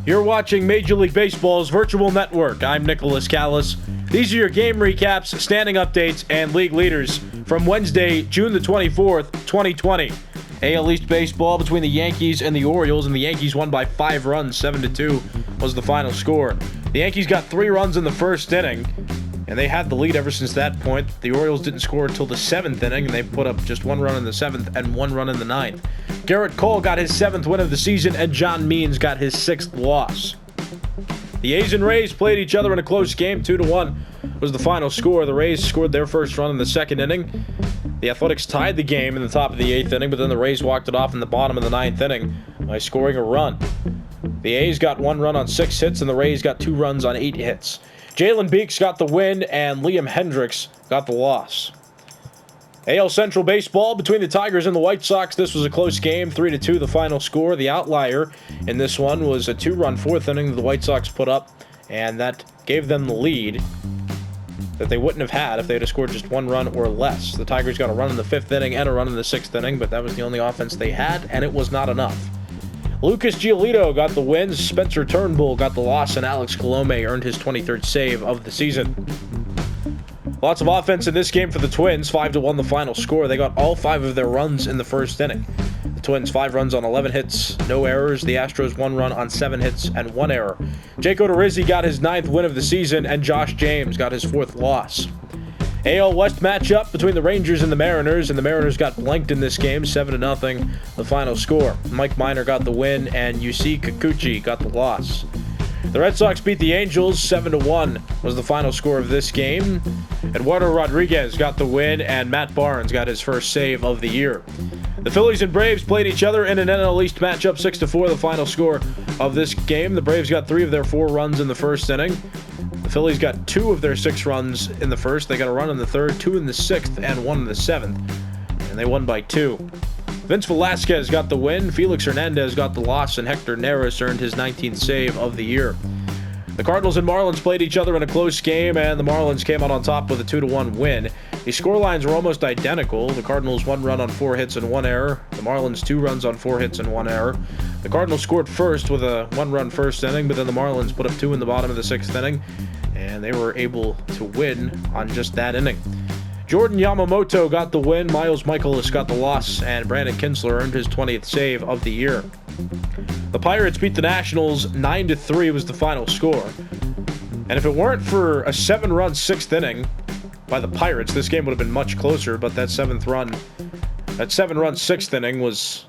You're watching Major League Baseball's virtual network. I'm Nicholas Callis. These are your game recaps, standing updates, and league leaders from Wednesday, June the 24th, 2020. AL East baseball between the Yankees and the Orioles, and the Yankees won by 5 runs, 7-2 was the final score. The Yankees got 3 runs in the first inning, and they had the lead ever since that point. The Orioles didn't score until the 7th inning, and they put up just 1 run in the 7th and 1 run in the 9th. Garrett Cole got his 7th win of the season, and John Means got his 6th loss. The A's and Rays played each other in a close game. 2-1 was the final score. The Rays scored their first run in the 2nd inning. The Athletics tied the game in the top of the 8th inning, but then the Rays walked it off in the bottom of the 9th inning by scoring a run. The A's got 1 run on 6 hits, and the Rays got 2 runs on 8 hits. Jalen Beeks got the win, and Liam Hendricks got the loss. AL Central baseball between the Tigers and the White Sox. This was a close game, 3-2 the final score. The outlier in this one was a 2-run 4th inning that the White Sox put up, and that gave them the lead that they wouldn't have had if they had scored just 1 run or less. The Tigers got a run in the 5th inning and a run in the 6th inning, but that was the only offense they had, and it was not enough. Lucas Giolito got the win, Spencer Turnbull got the loss, and Alex Colome earned his 23rd save of the season. Lots of offense in this game for the Twins, 5-1 the final score. They got all 5 of their runs in the first inning. The Twins 5 runs on 11 hits, no errors. The Astros 1 run on 7 hits and 1 error. Jake Odorizzi got his 9th win of the season, and Josh James got his 4th loss. AL West matchup between the Rangers and the Mariners got blanked in this game, 7-0 the final score. Mike Minor got the win, and Yusei Kikuchi got the loss. The Red Sox beat the Angels, 7-1 was the final score of this game. Eduardo Rodriguez got the win, and Matt Barnes got his first save of the year. The Phillies and Braves played each other in an NL East matchup, 6-4 the final score of this game. The Braves got 3 of their 4 runs in the first inning. The Phillies got 2 of their 6 runs in the first. They got a run in the 3rd, 2 in the 6th, and 1 in the 7th, and they won by 2. Vince Velasquez got the win, Felix Hernandez got the loss, and Hector Neris earned his 19th save of the year. The Cardinals and Marlins played each other in a close game, and the Marlins came out on top with a 2-1 win. The scorelines were almost identical. The Cardinals 1 run on 4 hits and 1 error. The Marlins 2 runs on 4 hits and 1 error. The Cardinals scored first with a 1-run first inning, but then the Marlins put up 2 in the bottom of the 6th inning, and they were able to win on just that inning. Jordan Yamamoto got the win, Miles Michaelis got the loss, and Brandon Kinsler earned his 20th save of the year. The Pirates beat the Nationals 9-3 was the final score. And if it weren't for a 7-run 6th inning by the Pirates, this game would have been much closer, but that 7-run 6th inning was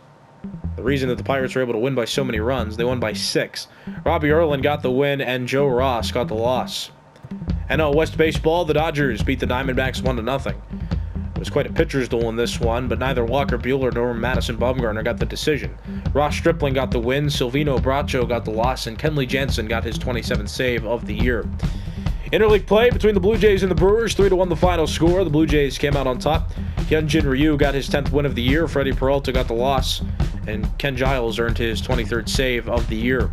the reason that the Pirates were able to win by so many runs. They won by 6. Robbie Erlin got the win, and Joe Ross got the loss. NL West baseball, the Dodgers beat the Diamondbacks 1-0. It was quite a pitcher's duel in this one, but neither Walker Buehler nor Madison Bumgarner got the decision. Ross Stripling got the win, Silvino Bracho got the loss, and Kenley Jansen got his 27th save of the year. Interleague play between the Blue Jays and the Brewers, 3-1 the final score. The Blue Jays came out on top. Hyunjin Ryu got his 10th win of the year, Freddie Peralta got the loss, and Ken Giles earned his 23rd save of the year.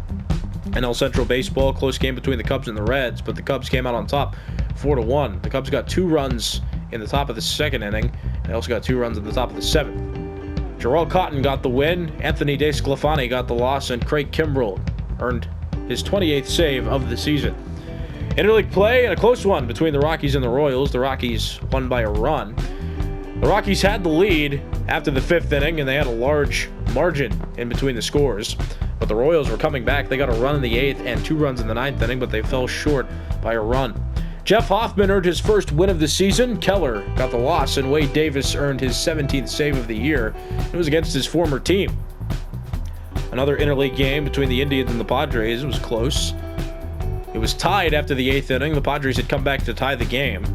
NL Central baseball, close game between the Cubs and the Reds, but the Cubs came out on top 4-1. The Cubs got 2 runs in the top of the 2nd inning. They also got 2 runs at the top of the 7th. Jarrell Cotton got the win, Anthony DeSclafani got the loss, and Craig Kimbrell earned his 28th save of the season. Interleague play, and a close one between the Rockies and the Royals. The Rockies won by a run. The Rockies had the lead after the 5th inning, and they had a large margin in between the scores. But the Royals were coming back. They got a run in the 8th and 2 runs in the 9th inning, but they fell short by a run. Jeff Hoffman earned his first win of the season. Keller got the loss, and Wade Davis earned his 17th save of the year. It was against his former team. Another interleague game between the Indians and the Padres. It was close. It was tied after the 8th inning. The Padres had come back to tie the game.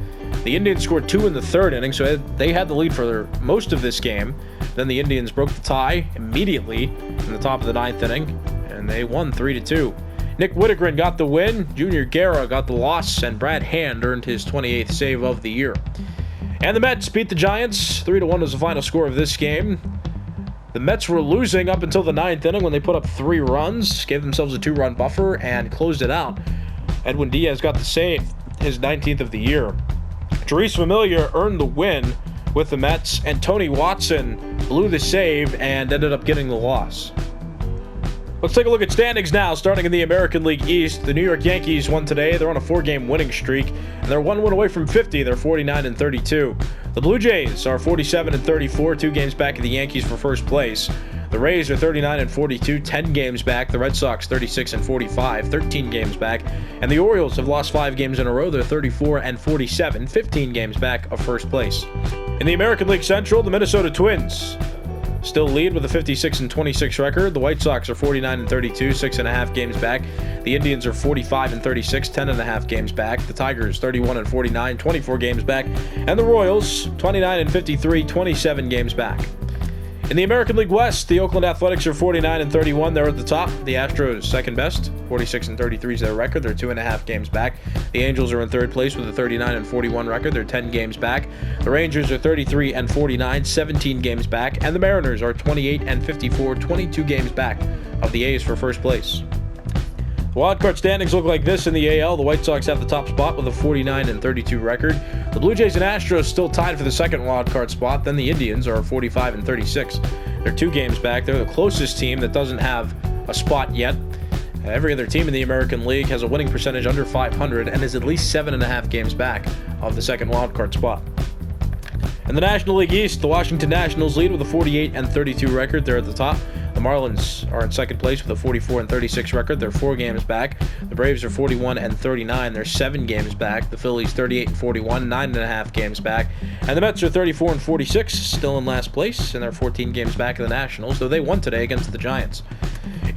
The Indians scored 2 in the 3rd inning, so they had the lead for most of this game. Then the Indians broke the tie immediately in the top of the 9th inning, and they won 3-2. Nick Whittegren got the win, Junior Guerra got the loss, and Brad Hand earned his 28th save of the year. And the Mets beat the Giants. 3-1 was the final score of this game. The Mets were losing up until the 9th inning when they put up 3 runs, gave themselves a 2-run buffer, and closed it out. Edwin Diaz got the save, his 19th of the year. Jeurys Familia earned the win with the Mets, and Tony Watson blew the save and ended up getting the loss. Let's take a look at standings now, starting in the American League East. The New York Yankees won today. They're on a 4-game winning streak, and they're one win away from 50. They're 49-32. The Blue Jays are 47-34, 2 games back of the Yankees for first place. The Rays are 39-42, 10 games back. The Red Sox 36-45, 13 games back. And the Orioles have lost 5 games in a row. They're 34-47, 15 games back of first place. In the American League Central, the Minnesota Twins still lead with a 56-26 record. The White Sox are 49-32, 6.5 games back. The Indians are 45-36, 10.5 games back. The Tigers 31-49, 24 games back. And the Royals 29-53, 27 games back. In the American League West, the Oakland Athletics are 49-31. They're at the top. The Astros second best. 46-33 is their record. They're 2.5 games back. The Angels are in third place with a 39-41 record. They're 10 games back. The Rangers are 33-49, 17 games back. And the Mariners are 28-54, 22 games back of the A's for first place. The wildcard standings look like this in the AL. The White Sox have the top spot with a 49-32 record. The Blue Jays and Astros still tied for the second wildcard spot. Then the Indians are 45-36. They're 2 games back. They're the closest team that doesn't have a spot yet. Every other team in the American League has a winning percentage under 500 and is at least 7.5 games back of the second wildcard spot. In the National League East, the Washington Nationals lead with a 48-32 record. They're at the top. The Marlins are in second place with a 44-36 record. They're 4 games back. The Braves are 41-39. They're 7 games back. The Phillies 38-41, 9.5 games back. And the Mets are 34-46, still in last place, and they're 14 games back of the Nationals, though they won today against the Giants.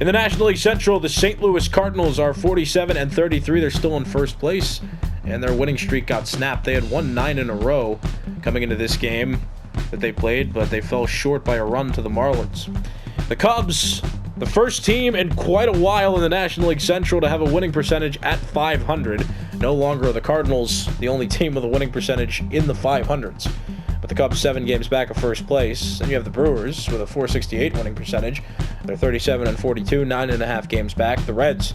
In the National League Central, the St. Louis Cardinals are 47-33. They're still in first place, and their winning streak got snapped. They had won 9 in a row coming into this game that they played, but they fell short by a run to the Marlins. The Cubs, the first team in quite a while in the National League Central to have a winning percentage at 500. No longer are the Cardinals the only team with a winning percentage in the 500s. But the Cubs 7 games back of first place. Then you have the Brewers with a 468 winning percentage. They're 37-42, 9.5 games back. The Reds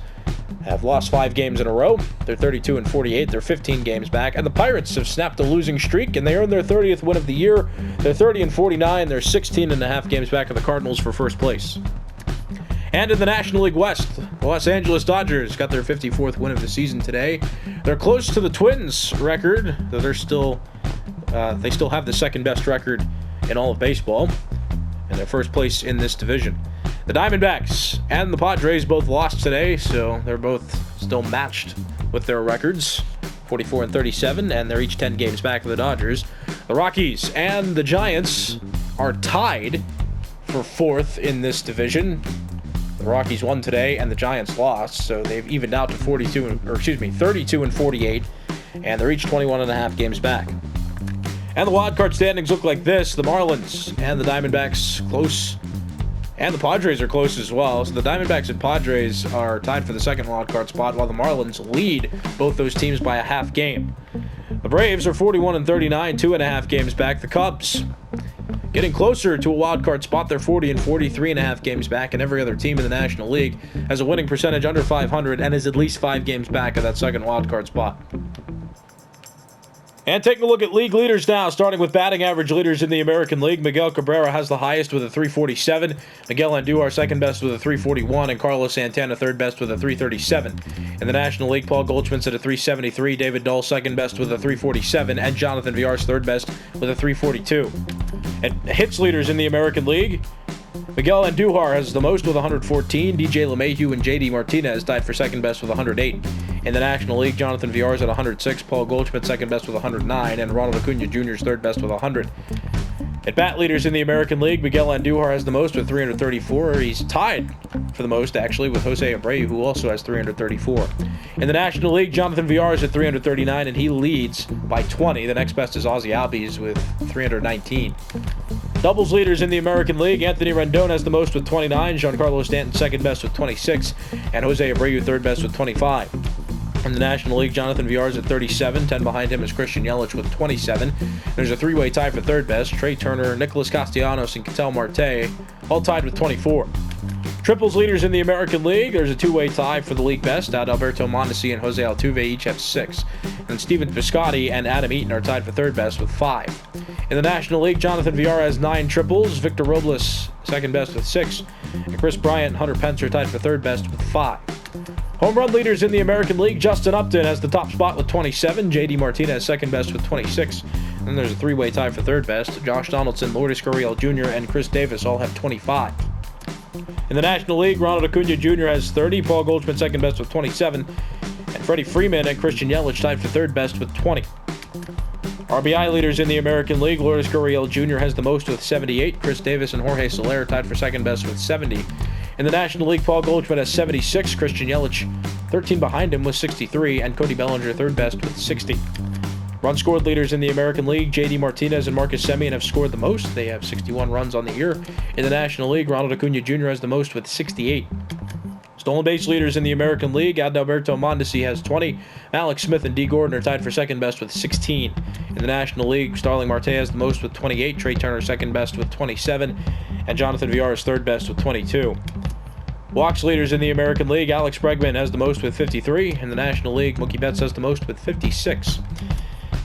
have lost 5 games in a row. They're 32-48. They're 15 games back. And the Pirates have snapped a losing streak, and they earned their 30th win of the year. They're 30-49. They're 16.5 games back of the Cardinals for first place. And in the National League West, the Los Angeles Dodgers got their 54th win of the season today. They're close to the Twins record, though they still have the second best record in all of baseball, and they're first place in this division. The Diamondbacks and the Padres both lost today, so they're both still matched with their records, 44-37, and they're each 10 games back of the Dodgers. The Rockies and the Giants are tied for 4th in this division. The Rockies won today, and the Giants lost, so they've evened out to 32-48, and they're each 21.5 games back. And the wildcard standings look like this. The Marlins and the Diamondbacks close, and the Padres are close as well. So the Diamondbacks and Padres are tied for the second wildcard spot, while the Marlins lead both those teams by a half game. The Braves are 41-39, 2.5 games back. The Cubs getting closer to a wildcard spot. They're 40-43.5 games back, and every other team in the National League has a winning percentage under 500 and is at least 5 games back of that second wildcard spot. And taking a look at league leaders now, starting with batting average leaders in the American League. Miguel Cabrera has the highest with a 347. Miguel Andujar second best with a 341. And Carlos Santana third best with a 337. In the National League, Paul Goldschmidt's at a 373. David Dahl second best with a 347. And Jonathan Villar's third best with a 342. At hits leaders in the American League, Miguel Andujar has the most with 114. DJ LeMahieu and JD Martinez tied for second best with 108. In the National League, Jonathan Villar's at 106. Paul Goldschmidt second best with 109. And Ronald Acuna Jr.'s third best with 100. At bat leaders in the American League, Miguel Andujar has the most with 334. He's tied for the most, actually, with Jose Abreu, who also has 334. In the National League, Jonathan Villar is at 339, and he leads by 20. The next best is Ozzie Albies with 319. Doubles leaders in the American League, Anthony Rendon has the most with 29, Giancarlo Stanton second best with 26, and Jose Abreu third best with 25. In the National League, Jonathan Villar's at 37. 10 behind him is Christian Yelich with 27. There's a three-way tie for third best. Trey Turner, Nicholas Castellanos, and Ketel Marte all tied with 24. Triples leaders in the American League, there's a two-way tie for the league best. Adalberto Mondesi and Jose Altuve each have 6. And Steven Piscotty and Adam Eaton are tied for third best with 5. In the National League, Jonathan Villar has 9 triples. Victor Robles, second best with 6. And Chris Bryant and Hunter Pence are tied for third best with 5. Home run leaders in the American League, Justin Upton has the top spot with 27. J.D. Martinez second best with 26. Then there's a three-way tie for third best. Josh Donaldson, Lourdes Gurriel Jr., and Chris Davis all have 25. In the National League, Ronald Acuna Jr. has 30. Paul Goldschmidt second best with 27. And Freddie Freeman and Christian Yelich tied for third best with 20. RBI leaders in the American League, Lourdes Gurriel Jr. has the most with 78. Chris Davis and Jorge Soler tied for second best with 70. In the National League, Paul Goldschmidt has 76. Christian Yelich 13 behind him with 63. And Cody Bellinger third best with 60. Run scored leaders in the American League, J.D. Martinez and Marcus Semien have scored the most. They have 61 runs on the year. In the National League, Ronald Acuna Jr. has the most with 68. Stolen base leaders in the American League, Adalberto Mondesi has 20. Alex Smith and D. Gordon are tied for second best with 16. In the National League, Starling Marte has the most with 28. Trey Turner second best with 27. And Jonathan Villar is third best with 22. Walks leaders in the American League, Alex Bregman has the most with 53. In the National League, Mookie Betts has the most with 56.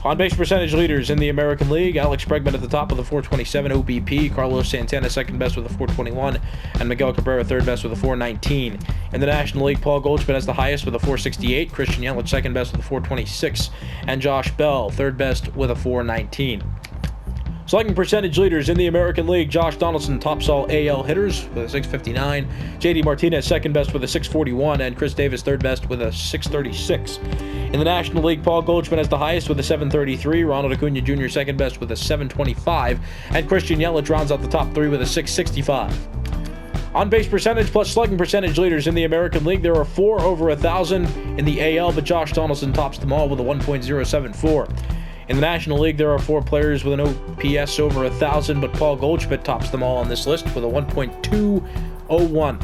On-base percentage leaders in the American League, Alex Bregman at the top with a 427 OBP, Carlos Santana second best with a 421, and Miguel Cabrera third best with a 419. In the National League, Paul Goldschmidt has the highest with a 468, Christian Yelich second best with a 426, and Josh Bell third best with a 419. Slugging percentage leaders in the American League, Josh Donaldson tops all AL hitters with a 659, J.D. Martinez second best with a 641, and Chris Davis third best with a 636. In the National League, Paul Goldschmidt has the highest with a 733, Ronald Acuna Jr. second best with a 725, and Christian Yelich rounds out the top 3 with a 665. On-base percentage plus slugging percentage leaders in the American League, there are 4 over 1,000 in the AL, but Josh Donaldson tops them all with a 1.074. In the National League, there are 4 players with an OPS over 1,000, but Paul Goldschmidt tops them all on this list with a 1.201.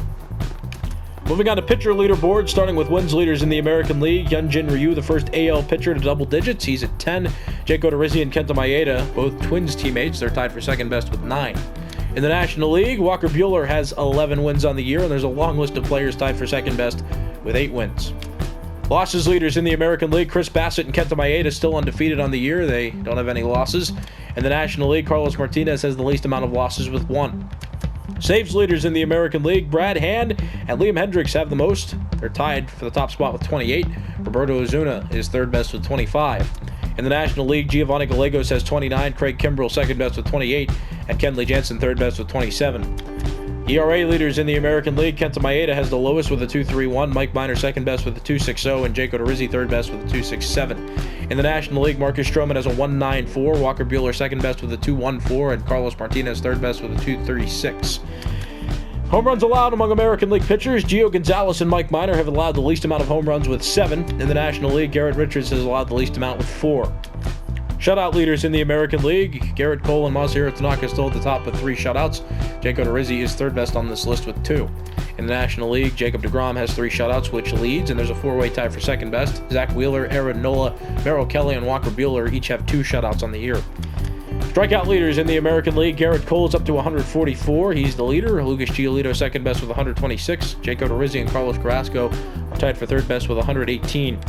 Moving on to pitcher leaderboard, starting with wins leaders in the American League, Hyunjin Ryu, the first AL pitcher to double digits. He's at 10. Jake Odorizzi and Kenta Maeda, both Twins teammates, they're tied for second best with 9. In the National League, Walker Buehler has 11 wins on the year, and there's a long list of players tied for second best with 8 wins. Losses leaders in the American League, Chris Bassett and Kenta Maeda still undefeated on the year. They don't have any losses. In the National League, Carlos Martinez has the least amount of losses with 1. Saves leaders in the American League, Brad Hand and Liam Hendricks have the most. They're tied for the top spot with 28. Roberto Ozuna is third best with 25. In the National League, Giovanni Gallegos has 29, Craig Kimbrell second best with 28, and Kenley Jansen third best with 27. ERA leaders in the American League, Kenta Maeda has the lowest with a 2.31, Mike Minor second best with a 2.60, and Jake Odorizzi third best with a 2.67. In the National League, Marcus Stroman has a 1.94, Walker Buehler second best with a 2.14, and Carlos Martinez third best with a 2.36. Home runs allowed among American League pitchers, Gio Gonzalez and Mike Minor have allowed the least amount of home runs with 7. In the National League, Garrett Richards has allowed the least amount with 4. Shutout leaders in the American League, Garrett Cole and Masahiro Tanaka still at the top with 3 shutouts. Jake Odorizzi is third best on this list with 2. In the National League, Jacob deGrom has 3 shutouts, which leads, and there's a 4-way tie for second best. Zach Wheeler, Aaron Nola, Merrill Kelly, and Walker Buehler each have 2 shutouts on the year. Strikeout leaders in the American League, Garrett Cole is up to 144. He's the leader. Lucas Giolito second best with 126. Jake Odorizzi and Carlos Carrasco are tied for third best with 118.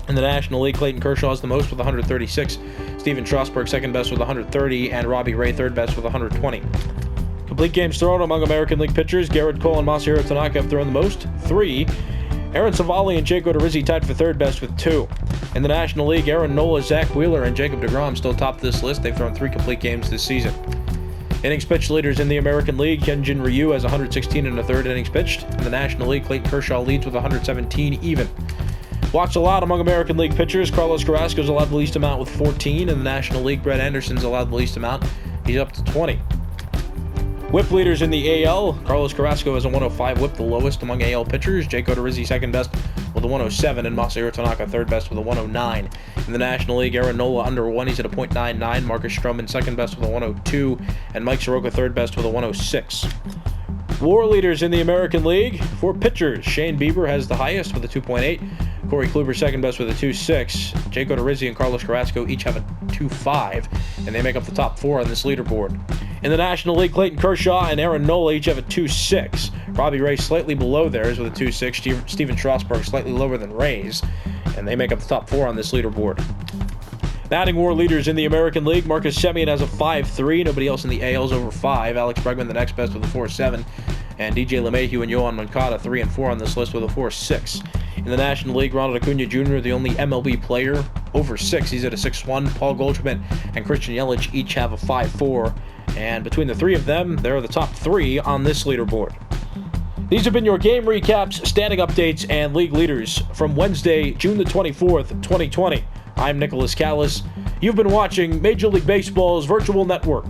In the National League, Clayton Kershaw has the most with 136. Steven Strasburg second best with 130, and Robbie Ray third best with 120. Complete games thrown among American League pitchers, Garrett Cole and Masahiro Tanaka have thrown the most, 3. Aaron Savali and Jake Odorizzi tied for third best with 2. In the National League, Aaron Nola, Zach Wheeler, and Jacob deGrom still top this list. They've thrown 3 complete games this season. Innings pitched leaders in the American League, Hyunjin Ryu has 116 and a third innings pitched. In the National League, Clayton Kershaw leads with 117 even. Walks allowed among American League pitchers, Carlos Carrasco's allowed the least amount with 14. In the National League, Brett Anderson's allowed the least amount. He's up to 20. Whip leaders in the AL, Carlos Carrasco has a 105 whip, the lowest among AL pitchers. Jake Odorizzi second best with a 107, and Masahiro Tanaka third best with a 109. In the National League, Aaron Nola under 1, he's at a .99. Marcus Stroman second best with a 102, and Mike Soroka third best with a 106. WAR leaders in the American League, for pitchers, Shane Bieber has the highest with a 2.8. Corey Kluber second best with a 2.6. Jake Odorizzi and Carlos Carrasco each have a 2.5, and they make up the top 4 on this leaderboard. In the National League, Clayton Kershaw and Aaron Nola each have a 2.6. Robbie Ray slightly below theirs with a 2.6. Steven Strasburg slightly lower than Ray's, and they make up the top 4 on this leaderboard. Batting war leaders in the American League, Marcus Semien has a 5.3. Nobody else in the AL's over 5. Alex Bregman, the next best, with a 4.7. And DJ LeMahieu and Yohan Moncada, 3 and 4 on this list with a 4.6. In the National League, Ronald Acuna Jr., the only MLB player over 6. He's at a 6.1. Paul Goldschmidt and Christian Yelich each have a 5.4. And between the 3 of them, they're the top 3 on this leaderboard. These have been your game recaps, standing updates, and league leaders from Wednesday, June the 24th, 2020. I'm Nicholas Callis. You've been watching Major League Baseball's Virtual Network.